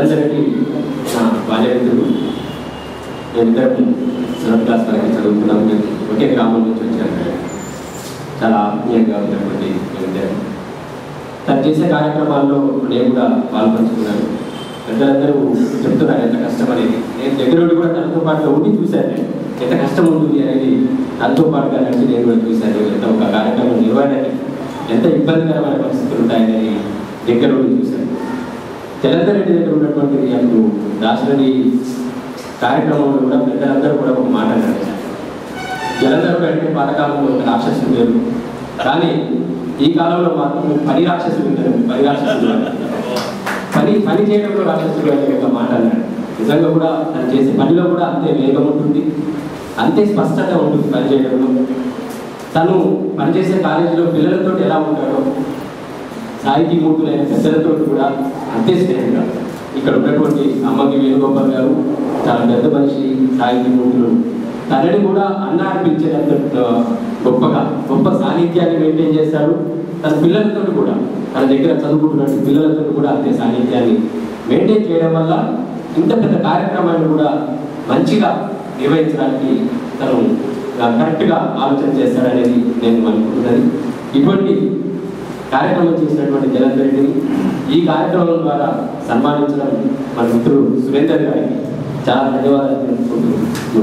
అందరికీ నా బాల్యమిత్రుడు. మేమిద్దరం 7th క్లాస్ వరకు చదువుకున్నాం. మేము ఒకే గ్రామం నుంచి వచ్చాము. చాలా ఆత్మీయంగా ఉన్నటువంటి మేమిద్దరం. తను చేసే కార్యక్రమాల్లో నేను కూడా పాల్పంచుకున్నాను. పెద్దలందరూ చెప్తున్నారు ఎంత కష్టం అనేది. నేను దగ్గరుండి కూడా తనతో పాటుగా ఉండి చూశాను. ఎంత కష్టం ఉంటుంది అనేది తనతో పాటుగా నడిచి నేను కూడా చూశాను. ఎంత ఒక కార్యక్రమం నిర్వహణకి ఎంత ఇబ్బందికరమైన పరిస్థితులు ఉంటాయని దగ్గరుండి చూశాను. జలంధర్ రెడ్డి దగ్గర ఉన్నటువంటి అప్పుడు రాష్ట్రని కార్యక్రమంలో కూడా పెద్దలందరూ కూడా ఒక మాట అన్నారు. జలంధర్ అంటే పాతకాలంలో ఒక రాక్షసులు లేరు, కానీ ఈ కాలంలో మాత్రం పని రాక్షసులు ఉంటారు. పని చేయడంలో రాక్షసులు అనే ఒక మాట అన్నాడు. నిజంగా కూడా తను చేసే పనిలో కూడా అంతే వేగం ఉంటుంది, అంతే స్పష్టత ఉంటుంది పని చేయడంలో. తను పనిచేసే కాలేజీలో పిల్లలతో ఎలా ఉంటాడో సాహితీ మూర్తులైన పెద్దలతో కూడా అంతే స్నేహంగా. ఇక్కడ ఉన్నటువంటి అమ్మకి వేణుగోపాల్ గారు చాలా పెద్ద మనిషి, సాహితీ మూర్తులు. తనని కూడా అన్న అనిపించేంత గొప్ప సాన్నిధ్యాన్ని మెయింటైన్ చేస్తాడు. తన పిల్లలతో కూడా, తన దగ్గర చదువుకుంటున్నట్టు పిల్లలతో కూడా అంతే సాన్నిధ్యాన్ని మెయింటైన్ చేయడం వల్ల ఇంత పెద్ద కార్యక్రమాన్ని కూడా మంచిగా నిర్వహించడానికి తను కరెక్ట్గా ఆలోచన చేస్తాడనేది నేను అనుకుంటున్నది. ఇటువంటి కార్యక్రమం చేసినటువంటి జలంధర్ రెడ్డిని ఈ కార్యక్రమం ద్వారా సన్మానించడం మన మిత్రుడు సురేందర్ గారికి చాలా ధన్యవాదాలు తెలుపుకుంటూ